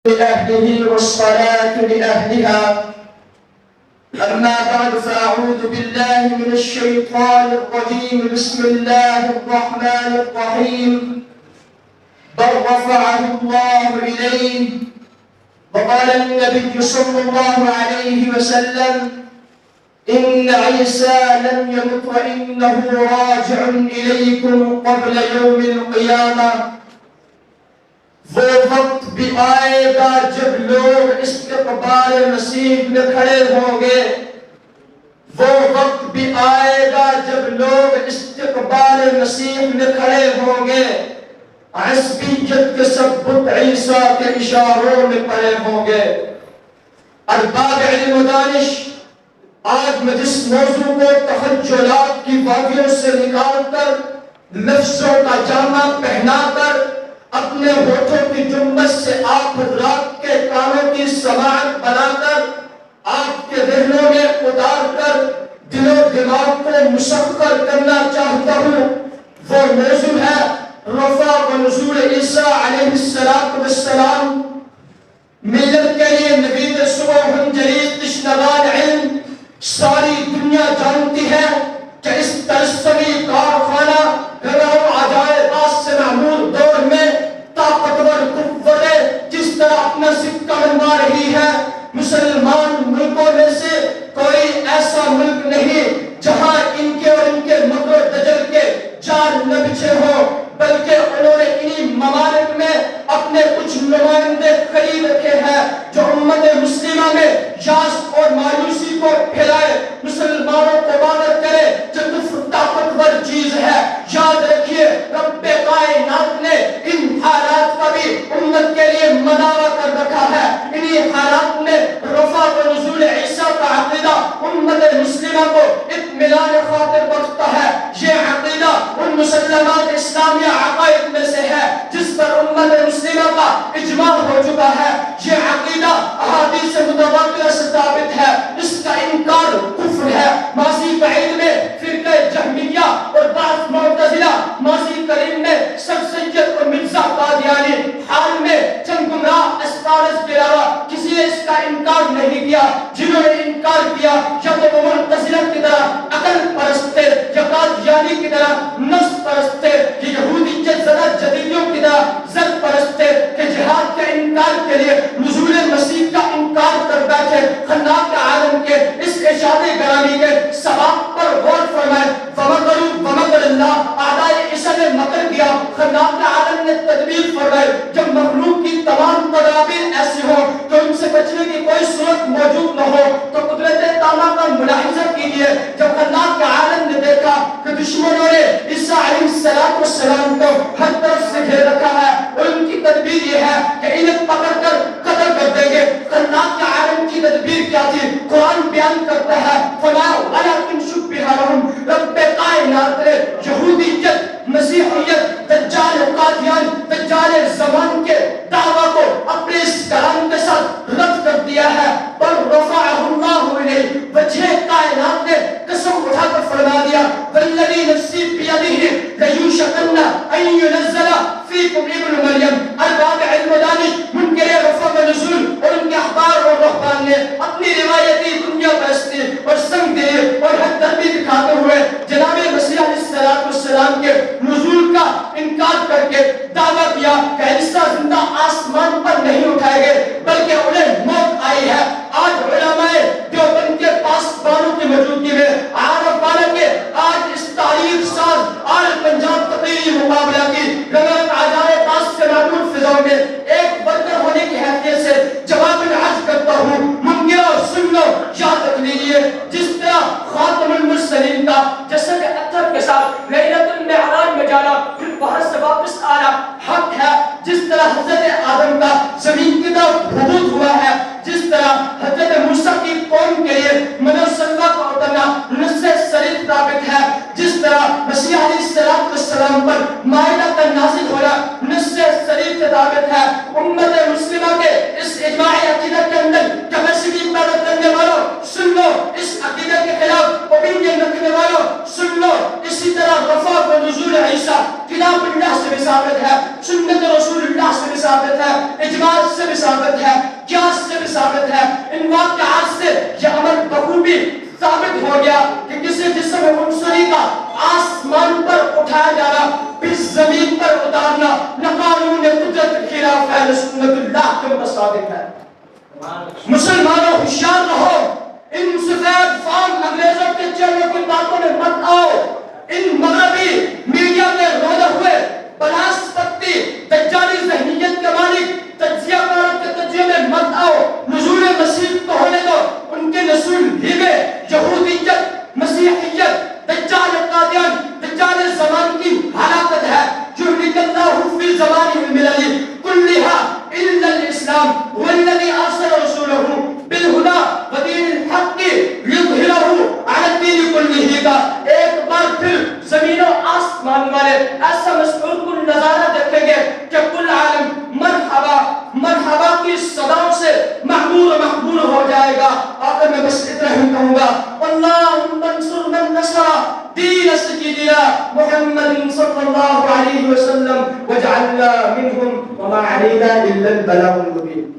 لأهله والصلاة لأهلها. أما بعد فأعوذ بالله من الشيطان الرجيم. بسم الله الرحمن الرحيم. بل رفعه الله إليه. وقال النبي صلى الله عليه وسلم: إن عيسى لم يمت وإنه راجع إليكم قبل يوم القيامة. وہ وقت بھی آئے گا جب لوگ استقبال مسیح میں کھڑے ہوں گے. وہ وقت بھی آئے گا جب لوگ استقبال مسیح میں کھڑے ہوں گے. عصبیت کے سب بت عیسیٰ کے اشاروں میں پڑے ہوں گے. ارباب علم و دانش، آج میں جس موضوع کو تخجلات کی وادیوں سے نکال کر لفظوں کا جامہ پہنا کر اپنے ہونٹوں کی جنبش سے آپ حضرات کے کانوں کی سماعت بنا کر آپ کے ذہنوں میں اتار کر دل و دماغ کو مسخر کرنا چاہتا ہوں، وہ موضوع ہے رفع و نزول عیسیٰ علیہ السلام. ملت کے لیے نوید صبح ہنجریز تشنگان علم ساری دنیا جانتی ہے کہ اس تجسمی کارخانہ گراؤں عجائبات سے معمول دور میں طاقتور قوتیں جس طرح اپنا سکہ منوا رہی ہے، مسلمان ملکوں میں سے کوئی ایسا ملک نہیں جہاں ان کے اور ان کے مکر و دجل کے جال نہ بچھے ہوں، بلکہ انہوں نے انہی ممالک میں اپنے کچھ نمائندے خرید رکھے ہیں جو امت مسلمہ میں یاس اور مایوسی کو پھیلائے، مسلمانوں کو وعدہ کرے کہ کفر طاقتور چیز ہے. یاد رکھیے رب کائنات نے ان حالات کا بھی امت کے لیے مناوا کر رکھا ہے. انہی حالات میں رفع و نزول عیسیٰ کا عقیدہ امت مسلمہ کو اطمینان خاطر بخشتا ہے. یہ عقیدہ ان مسلمات اسلامیہ عقائد میں سے ہے جس پر امت مسلمہ کا اجماع ہو چکا ہے. یہ عقیدہ احادیث متواترہ سے ثابت ہے. اس کا انکار کفر ہے. ماضی بعید میں فرقہ جہمیہ اور بعض معتزلہ، ماضی قریب میں سر سید اور مرزا قادیانی، حال میں چند گمراہ اسطارس کے علاوہ کسی نے اس کا انکار نہیں کیا. جنہوں نے انکار کیا یا تو وہ معتزلہ کی طرح عقل پرست تھے، یا قادیانی کی طرح نفس پرست تھے، یا یہودیت زدہ جدیدیوں کی طرح زد پرست تھے کہ جہاد کے انکار کے لیے نزول مسیح کا انکار کر بیٹھے. خلاق عالم کے اس ارشاد گرامی کے ثواب پر غور فرمائے. ومکروا ومکر اللہ، اعدائے عیسیٰ نے مکر کیا، خلاق عالم نے تدبیر فرمائی. جب مخلوق کی تمام تدابیر ایسی ہوں تو ان سے بچنے کی کوئی صورت موجود نہ ہو تو قدرت تامہ کا ملاحظہ کیجیے. جب خلاق عالم نے دیکھا کہ دشمنوں نے عیسیٰ علیہ السلام کو ہر طرف سے گھیر رکھا ہے اور ان کی تدبیر یہ ہے کہ انہیں پکڑ کر قتل کر دیں گے. خلاق عالم کی تدبیر کیا تھی؟ قرآن بیان کرتا ہے فَلَا وَلَكِنْ شُبِّهَ لَهُمْ. رب کائنات نے یہودیت، مسیحیت، دجال قادیان، دجال زمان کے دعویٰ کو اپنے اس کلام کے ساتھ رد کر دیا ہے. پر رفعہ اللہ الیہ، وجہ کائنات نے قسم اٹھا کر فرما دیا وَالَّذِي نَفْسِي بِيَدِهِ لَيُوشَكَنَّ أَن يُنَزَّلَ فِيكُمْ ابن مریم. ارباب علم و دانش، منکر رفع و نزول اور ان کے احبار اور رہبان نے اپنی روایتی دنیا پرستی اور سنگ دلی اور حد درمی دکھاتے ہوئے جناب مسیح علیہ السلام کے نزول کا انکار کر کے دعویٰ کیا کہ عیسیٰ زندہ اجماع سے بھی ثابت ہے، قیاس سے بھی ثابت ہے، ان واقعات سے یہ عمل بخوبی ثابت ہو گیا کہ کسی جسم عنصری کا آسمان پر اٹھایا جانا، پھر زمین پر اتارنا نہ قانون قدرت کے خلاف ہے، نہ سنت اللہ کے مطابق ہے۔ مسلمانوں ہوشیار رہو، ان سفید فام انگریزوں کے چلنے کی باتوں میں مت آؤ، ان مغربی میڈیا میں رونے ہوئے بناس پتی دجالی ذہنیت کے مالک تجزیہ کاروں کے تجزیے میں مت آؤ۔ نزول مسیح کو ہونے دو، ان کے نزول ہی میں یہودیت، مسیحیت، دجال قادیان، دجال زمان کی ہلاکت ہے۔ یہلک اللہ فی زمانہ الملل کلھا الا الاسلام والذی ارسل رسولہ بالہدی ودین الحق لیظہرہ علی الدین کلہ کا ایک بار پھر زمین و آسمان والے ایسا مسعود کن نظارہ دیکھیں گے کہ کل عالم مرحبا مرحبا کی صداؤں سے محمور محمور ہو جائے گا۔ آخر میں بس اتنا ہی کہوں گا، اللہم انصر من نصر دین سیدنا محمد صلی اللہ علیہ وسلم وجعلنا منہم وما علینا الا البلاغ المبین۔